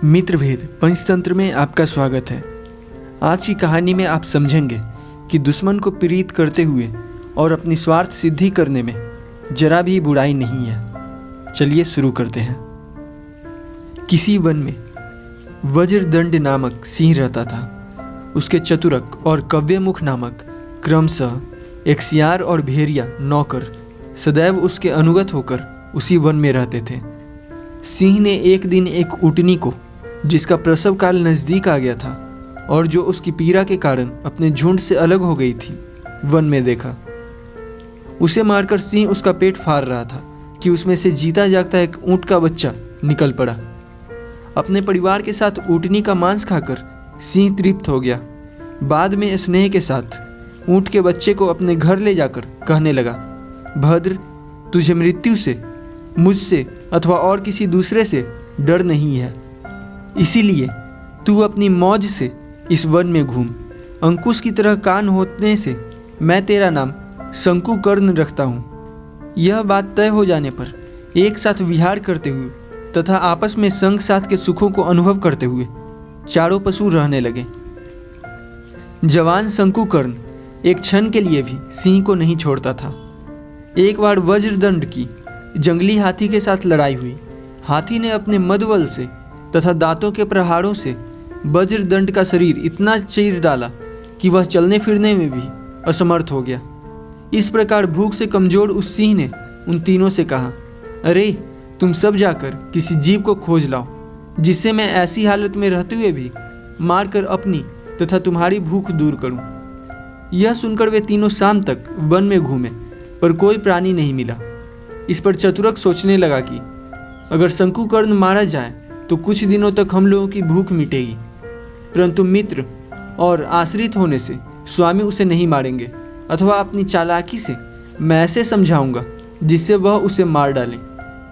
मित्रभेद पंचतंत्र में आपका स्वागत है। आज की कहानी में आप समझेंगे कि दुश्मन को प्रीत करते हुए और अपनी स्वार्थ सिद्धि करने में जरा भी बुराई नहीं है। चलिए शुरू करते हैं। किसी वन में वज्रदंड नामक सिंह रहता था। उसके चतुरक और कव्यमुख नामक क्रमशः एक सियार और भेड़िया नौकर सदैव उसके अनुगत होकर उसी वन में रहते थे। सिंह ने एक दिन एक ऊँटनी को, जिसका प्रसव काल नज़दीक आ गया था और जो उसकी पीड़ा के कारण अपने झुंड से अलग हो गई थी, वन में देखा। उसे मारकर सिंह उसका पेट फाड़ रहा था कि उसमें से जीता जागता एक ऊँट का बच्चा निकल पड़ा। अपने परिवार के साथ ऊँटनी का मांस खाकर सिंह तृप्त हो गया। बाद में स्नेह के साथ ऊँट के बच्चे को अपने घर ले जाकर कहने लगा, भद्र, तुझे मृत्यु से, मुझसे अथवा और किसी दूसरे से डर नहीं है, इसीलिए तू अपनी मौज से इस वन में घूम। अंकुश की तरह कान होने से मैं तेरा नाम शंकुकर्ण रखता हूँ। यह बात तय हो जाने पर एक साथ विहार करते हुए तथा आपस में संग साथ के सुखों को अनुभव करते हुए चारों पशु रहने लगे। जवान शंकुकर्ण एक क्षण के लिए भी सिंह को नहीं छोड़ता था। एक बार वज्रदंड की जंगली हाथी के साथ लड़ाई हुई। हाथी ने अपने मदबल से तथा दांतों के प्रहारों से वज्रदंड का शरीर इतना चीर डाला कि वह चलने फिरने में भी असमर्थ हो गया। इस प्रकार भूख से कमजोर उस सिंह ने उन तीनों से कहा, अरे तुम सब जाकर किसी जीव को खोज लाओ, जिससे मैं ऐसी हालत में रहते हुए भी मारकर अपनी तथा तुम्हारी भूख दूर करूं। यह सुनकर वे तीनों शाम तक वन में घूमे, पर कोई प्राणी नहीं मिला। इस पर चतुरक सोचने लगा कि अगर शंकुकर्ण मारा जाए तो कुछ दिनों तक हम लोगों की भूख मिटेगी, परंतु मित्र और आश्रित होने से स्वामी उसे नहीं मारेंगे, अथवा अपनी चालाकी से मैं ऐसे समझाऊंगा जिससे वह उसे मार डाले।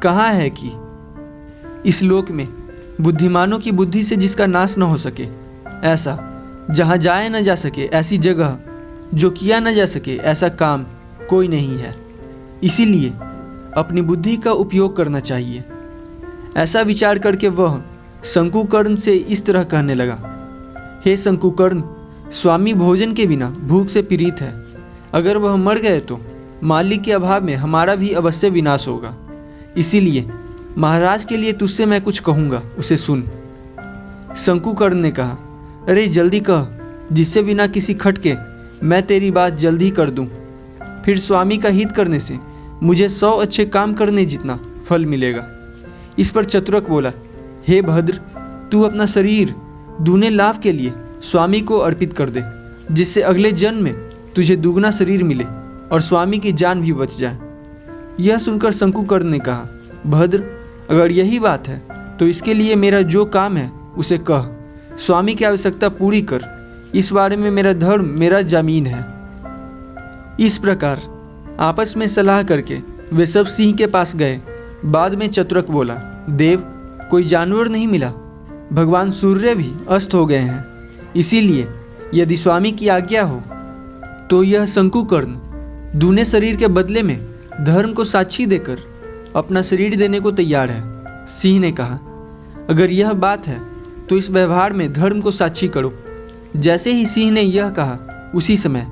कहा है कि इस लोक में बुद्धिमानों की बुद्धि से जिसका नाश न हो सके, ऐसा जहाँ जाया न जा सके, ऐसी जगह जो किया न जा सके, ऐसा काम कोई नहीं है। इसीलिए अपनी बुद्धि का उपयोग करना चाहिए। ऐसा विचार करके वह शंकुकर्ण से इस तरह कहने लगा, हे शंकुकर्ण, स्वामी भोजन के बिना भूख से पीड़ित है। अगर वह मर गए तो मालिक के अभाव में हमारा भी अवश्य विनाश होगा। इसीलिए महाराज के लिए तुझसे मैं कुछ कहूँगा, उसे सुन। शंकुकर्ण ने कहा, अरे जल्दी कह, जिससे बिना किसी खटके मैं तेरी बात जल्दी कर दूँ। फिर स्वामी का हित करने से मुझे 100 अच्छे काम करने जितना फल मिलेगा। इस पर चतुरक बोला, हे भद्र, तू अपना शरीर दूने लाभ के लिए स्वामी को अर्पित कर दे, जिससे अगले जन्म में तुझे दुगना शरीर मिले और स्वामी की जान भी बच जाए। यह सुनकर शंकुकर्ण ने कहा, भद्र, अगर यही बात है तो इसके लिए मेरा जो काम है उसे कह। स्वामी की आवश्यकता पूरी कर, इस बारे में मेरा धर्म, मेरा जमीन है। इस प्रकार आपस में सलाह करके वे सब सिंह के पास गए। बाद में चतुरक बोला, देव, कोई जानवर नहीं मिला। भगवान सूर्य भी अस्त हो गए हैं। इसीलिए यदि स्वामी की आज्ञा हो तो यह शंकुकर्ण दूने शरीर के बदले में धर्म को साक्षी देकर अपना शरीर देने को तैयार है। सिंह ने कहा, अगर यह बात है तो इस व्यवहार में धर्म को साक्षी करो। जैसे ही सिंह ने यह कहा, उसी समय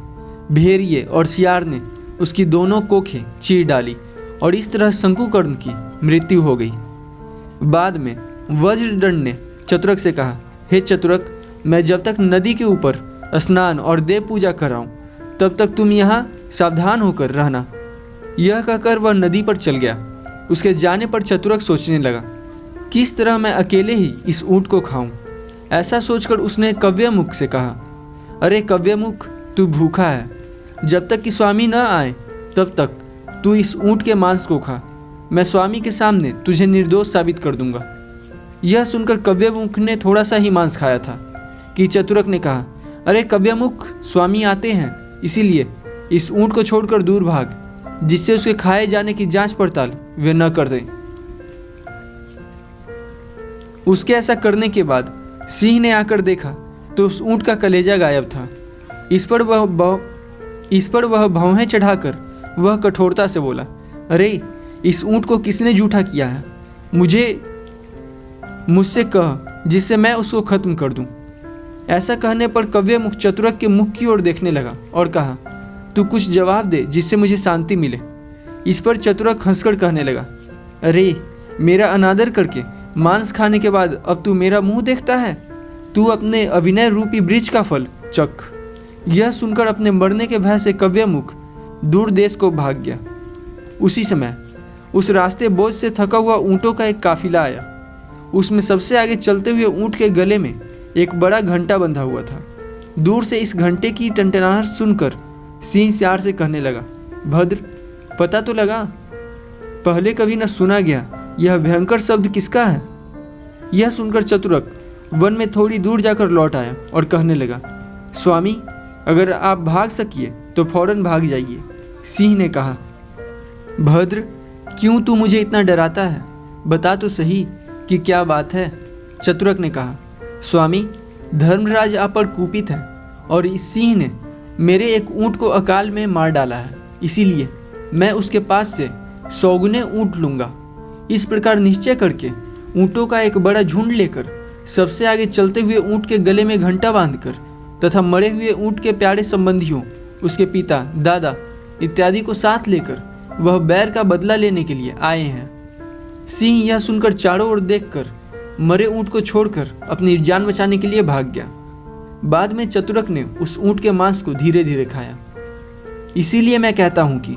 भेड़िए और सियार ने उसकी दोनों कोखें चीर डाली और इस तरह शंकुकर्ण की मृत्यु हो गई। बाद में वज्रदंड ने चतुरक से कहा, हे चतुरक, मैं जब तक नदी के ऊपर स्नान और देव पूजा कर रहा हूँ तब तक तुम यहाँ सावधान होकर रहना। यह कहकर वह नदी पर चल गया। उसके जाने पर चतुरक सोचने लगा, किस तरह मैं अकेले ही इस ऊँट को खाऊं। ऐसा सोचकर उसने कव्यमुख से कहा, अरे कव्यमुख, तू भूखा है। जब तक कि स्वामी न आए तब तक तू इस ऊँट के मांस को खा। मैं स्वामी के सामने तुझे निर्दोष साबित कर दूंगा। यह सुनकर कव्यमुख ने थोड़ा सा ही मांस खाया था कि चतुरक ने कहा, अरे कव्यमुख, स्वामी आते हैं, इसीलिए इस ऊँट को छोड़कर दूर भाग, जिससे उसके खाए जाने की जांच पड़ताल वे न कर दें। उसके ऐसा करने के बाद सिंह ने आकर देखा तो उस ऊँट का कलेजा गायब था। इस पर वह भौहें चढ़ाकर वह कठोरता से बोला, अरे इस ऊँट को किसने जूठा किया है? मुझसे कह जिससे मैं उसको खत्म कर दूं। ऐसा कहने पर कव्यमुख चतुरक के मुख की ओर देखने लगा और कहा, तू कुछ जवाब दे जिससे मुझे शांति मिले। इस पर चतुरक हंसकर कहने लगा, अरे मेरा अनादर करके मांस खाने के बाद अब तू मेरा मुंह देखता है? तू अपने अभिनय रूपी वृक्ष का फल चख। यह सुनकर अपने मरने के भय से कव्यमुख दूर देश को भाग गया। उसी समय उस रास्ते बोझ से थका हुआ ऊँटों का एक काफिला आया। उसमें सबसे आगे चलते हुए ऊँट के गले में एक बड़ा घंटा बंधा हुआ था। दूर से इस घंटे की टनटनाहट सुनकर सिंह सियार से कहने लगा, भद्र, पता तो लगा, पहले कभी न सुना गया यह भयंकर शब्द किसका है? यह सुनकर चतुरक वन में थोड़ी दूर जाकर लौट आया और कहने लगा, स्वामी, अगर आप भाग सकिए तो फौरन भाग जाइए। सिंह ने कहा, भद्र, क्यों तू मुझे इतना डराता है? बता तो सही कि क्या बात है? चतुरक ने कहा, स्वामी, धर्मराज आप पर कुपित है और इस सिंह ने मेरे एक ऊँट को अकाल में मार डाला है, इसीलिए मैं उसके पास से 100 गुने ऊँट लूँगा। इस प्रकार निश्चय करके ऊँटों का एक बड़ा झुंड लेकर सबसे आगे चलते हुए ऊँट के गले में घंटा बांधकर तथा मरे हुए ऊँट के प्यारे संबंधियों, उसके पिता, दादा इत्यादि को साथ लेकर वह बैर का बदला लेने के लिए आए हैं। सिंह यह सुनकर चारों ओर देखकर मरे ऊँट को छोड़कर अपनी जान बचाने के लिए भाग गया। बाद में चतुरक ने उस ऊँट के मांस को धीरे धीरे खाया। इसीलिए मैं कहता हूँ कि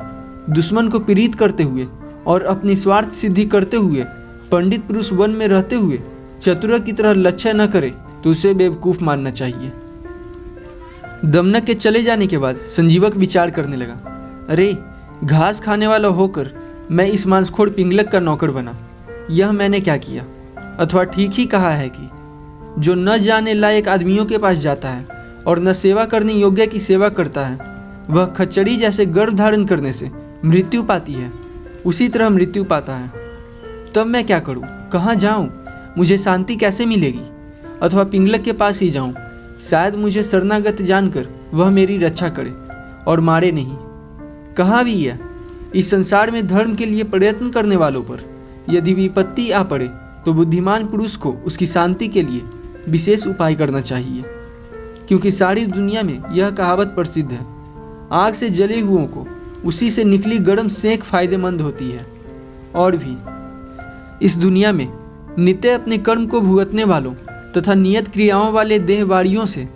दुश्मन को पीड़ित करते हुए और अपनी स्वार्थ सिद्धि करते हुए पंडित पुरुष वन में रहते हुए चतुरक की तरह लक्ष्य न करे तो उसे बेवकूफ़ मानना चाहिए। दमनक के चले जाने के बाद संजीवक विचार करने लगा, अरे घास खाने वाला होकर मैं इस मांसखोर पिंगलक का नौकर बना। यह मैंने क्या किया? अथवा ठीक ही कहा है कि जो न जाने लायक आदमियों के पास जाता है और न सेवा करने योग्य की सेवा करता है, वह खच्चड़ी जैसे गर्भ धारण करने से मृत्यु पाती है, उसी तरह मृत्यु पाता है। तब मैं क्या करूं? कहाँ जाऊं? मुझे शांति कैसे मिलेगी? अथवा पिंगलक के पास ही जाऊं? शायद मुझे शरणागत जानकर वह मेरी रक्षा करे और मारे नहीं। कहाँ भी है इस संसार में धर्म के लिए प्रयत्न करने वालों पर यदि विपत्ति आ पड़े तो बुद्धिमान पुरुष को उसकी शांति के लिए विशेष उपाय करना चाहिए, क्योंकि सारी दुनिया में यह कहावत प्रसिद्ध है, आग से जले हुओं को उसी से निकली गर्म सेंक फायदेमंद होती है। और भी इस दुनिया में नित्य अपने कर्म को भुगतने वालों तथा नियत क्रियाओं वाले देहवारियों से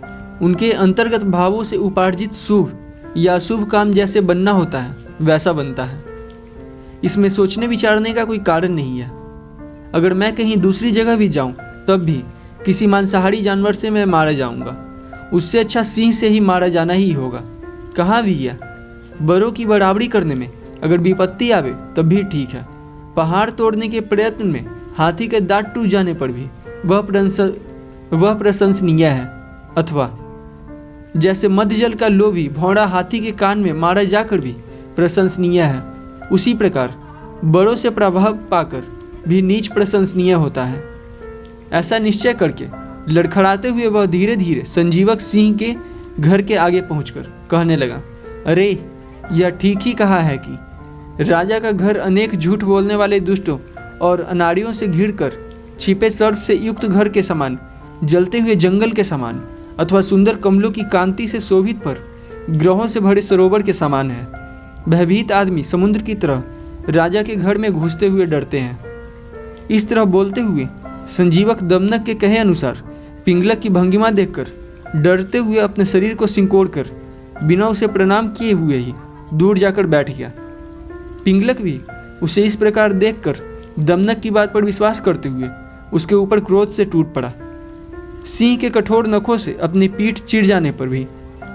उनके अंतर्गत भावों से उपार्जित शुभ या अशुभ काम जैसे बनना होता है वैसा बनता है। इसमें सोचने विचारने का कोई कारण नहीं है। अगर मैं कहीं दूसरी जगह भी जाऊं तब भी किसी मांसाहारी जानवर से मैं मारा जाऊंगा। उससे अच्छा सिंह से ही मारा जाना ही होगा। कहाँ भी है बड़ों की बराबरी करने में अगर विपत्ति आवे तब भी ठीक है। पहाड़ तोड़ने के प्रयत्न में हाथी के दांत टूट जाने पर भी वह प्रशंसनीय है। अथवा जैसे मध्य जल का लोभी भौंरा हाथी के कान में मारा जाकर भी प्रशंसनीय है, उसी प्रकार बड़ों से प्रभाव पाकर भी नीच प्रशंसनीय होता है। ऐसा निश्चय करके लड़खड़ाते हुए वह धीरे धीरे संजीवक सिंह के घर के आगे पहुंचकर कहने लगा, अरे यह ठीक ही कहा है कि राजा का घर अनेक झूठ बोलने वाले दुष्टों और अनाड़ियों से घिरकर छिपे सर्प से युक्त घर के समान, जलते हुए जंगल के समान, अथवा सुंदर कमलों की कांति से शोभित पर ग्रहों से भरे सरोवर के समान है। भयभीत आदमी समुद्र की तरह राजा के घर में घुसते हुए डरते हैं। इस तरह बोलते हुए संजीवक दमनक के कहे अनुसार पिंगलक की भंगिमा देखकर डरते हुए अपने शरीर को सिंकोड़ कर बिना उसे प्रणाम किए हुए ही दूर जाकर बैठ गया। पिंगलक भी उसे इस प्रकार देखकर दमनक की बात पर विश्वास करते हुए उसके ऊपर क्रोध से टूट पड़ा। सिंह के कठोर नखों से अपनी पीठ चिढ़ जाने पर भी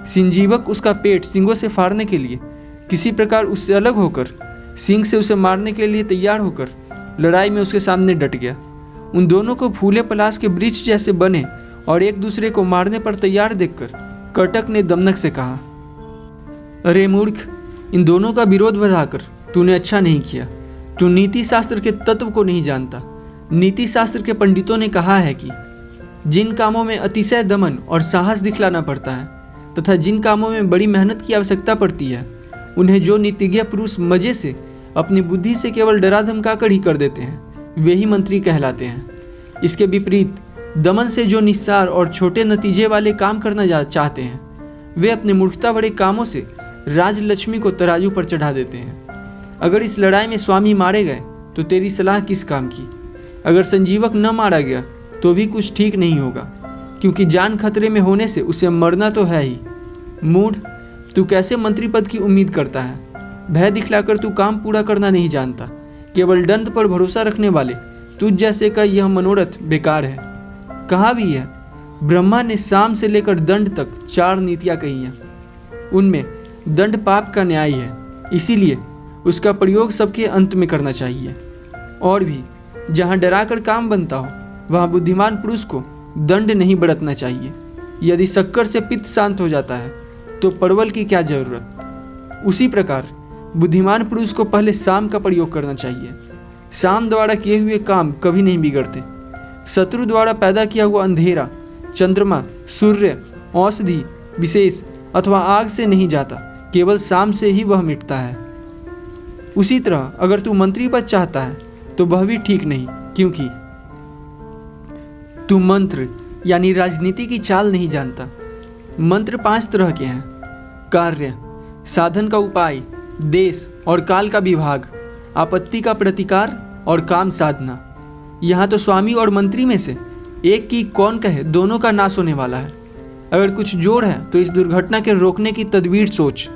संजीवक उसका पेट सींगों से फाड़ने के लिए किसी प्रकार उससे अलग होकर सिंह से उसे मारने के लिए तैयार होकर लड़ाई में उसके सामने डट गया। उन दोनों को फूले पलाश के वृक्ष जैसे बने और एक दूसरे को मारने पर तैयार देखकर कटक ने दमनक से कहा, अरे मूर्ख, इन दोनों का विरोध बढ़ाकर तूने अच्छा नहीं किया। तू नीति शास्त्र के तत्व को नहीं जानता। नीति शास्त्र के पंडितों ने कहा है कि जिन कामों में अतिशय दमन और साहस दिखलाना पड़ता है तथा जिन कामों में बड़ी मेहनत की आवश्यकता पड़ती है, उन्हें जो नीतिज्ञ पुरुष मजे से अपनी बुद्धि से केवल डरा धमका कर ही कर देते हैं, वे ही मंत्री कहलाते हैं। इसके विपरीत दमन से जो निस्सार और छोटे नतीजे वाले काम करना चाहते हैं, वे अपने मूर्खता भरे कामों से राजलक्ष्मी को तराजू पर चढ़ा देते हैं। अगर इस लड़ाई में स्वामी मारे गए तो तेरी सलाह किस काम की? अगर संजीवक न मारा गया तो भी कुछ ठीक नहीं होगा, क्योंकि जान खतरे में होने से उसे मरना तो है ही। मूढ़, तू कैसे मंत्री पद की उम्मीद करता है? भय दिखलाकर तू काम पूरा करना नहीं जानता। केवल दंड पर भरोसा रखने वाले तुझ जैसे का यह मनोरथ बेकार है। कहा भी है, ब्रह्मा ने साम से लेकर दंड तक 4 नीतियाँ कही हैं। उनमें दंड पाप का न्याय है, इसीलिए उसका प्रयोग सबके अंत में करना चाहिए। और भी जहाँ डराकर काम बनता हो वहाँ बुद्धिमान पुरुष को दंड नहीं बरतना चाहिए। यदि शक्कर से पित्त शांत हो जाता है तो परवल की क्या जरूरत। उसी प्रकार बुद्धिमान पुरुष को पहले साम का प्रयोग करना चाहिए। साम द्वारा किए हुए काम कभी नहीं बिगड़ते। शत्रु द्वारा पैदा किया हुआ अंधेरा चंद्रमा, सूर्य, औषधि विशेष अथवा आग से नहीं जाता, केवल साम से ही वह मिटता है। उसी तरह अगर तू मंत्री पद चाहता है तो वह भी ठीक नहीं, क्योंकि तू मंत्र यानी राजनीति की चाल नहीं जानता। मंत्र 5 तरह के हैं: कार्य, साधन का उपाय, देश और काल का विभाग, आपत्ति का प्रतिकार और काम साधना। यहाँ तो स्वामी और मंत्री में से एक की कौन कहे दोनों का नाश होने वाला है। अगर कुछ जोड़ है तो इस दुर्घटना के रोकने की तदबीर सोच।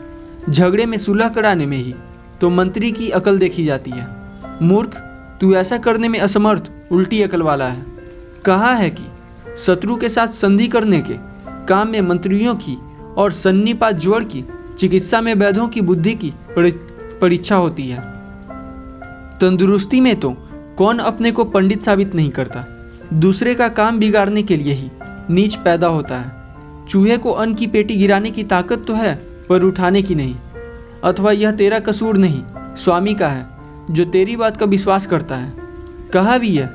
झगड़े में सुलह कराने में ही तो मंत्री की अकल देखी जाती है। मूर्ख, तू ऐसा करने में असमर्थ उल्टी अकल वाला है। कहा है कि शत्रु के साथ संधि करने के काम में मंत्रियों की और सन्निपात ज्वर की चिकित्सा में वैद्यों की बुद्धि की परीक्षा होती है। तंदुरुस्ती में तो कौन अपने को पंडित साबित नहीं करता। दूसरे का काम बिगाड़ने के लिए ही नीच पैदा होता है। चूहे को अन्न की पेटी गिराने की ताकत तो है, पर उठाने की नहीं। अथवा यह तेरा कसूर नहीं, स्वामी का है, जो तेरी बात का विश्वास करता है। कहा भी है,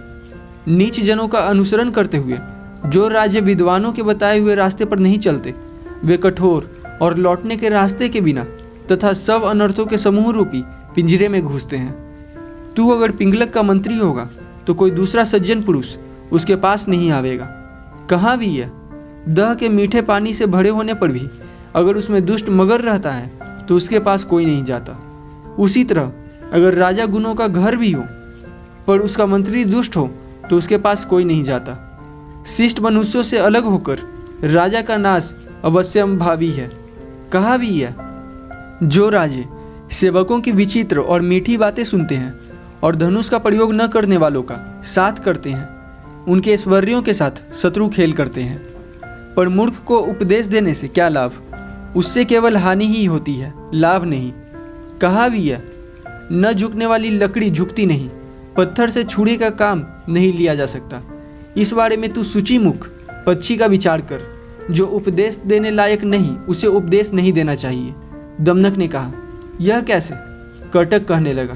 नीच जनों का अनुसरण करते हुए जो राज्य विद्वानों के बताए हुए रास्ते पर नहीं चलते, वे कठोर और लौटने के रास्ते के बिना तथा सब अनर्थों के समूह रूपी पिंजरे में घुसते हैं। तू अगर पिंगलक का मंत्री होगा तो कोई दूसरा सज्जन पुरुष उसके पास नहीं आवेगा। कहा भी है, दह के मीठे पानी से भरे होने पर भी अगर उसमें दुष्ट मगर रहता है तो उसके पास कोई नहीं जाता। उसी तरह अगर राजा गुणों का घर भी हो पर उसका मंत्री दुष्ट हो तो उसके पास कोई नहीं जाता। शिष्ट मनुष्यों से अलग होकर राजा का नाश अवश्यंभावी है। कहा भी है, जो राजे सेवकों की विचित्र और मीठी बातें सुनते हैं और धनुष का प्रयोग न करने वालों का साथ करते हैं, उनके ऐश्वर्यों के साथ शत्रु खेल करते हैं। पर मूर्ख को उपदेश देने से क्या लाभ? उससे केवल हानि ही होती है, लाभ नहीं। कहा भी है, न झुकने वाली लकड़ी झुकती नहीं, पत्थर से छुरी का काम नहीं लिया जा सकता। इस बारे में तू सूचीमुख पक्षी का विचार कर। जो उपदेश देने लायक नहीं उसे उपदेश नहीं देना चाहिए। दमनक ने कहा, यह कैसे? कर्टक कहने लगा,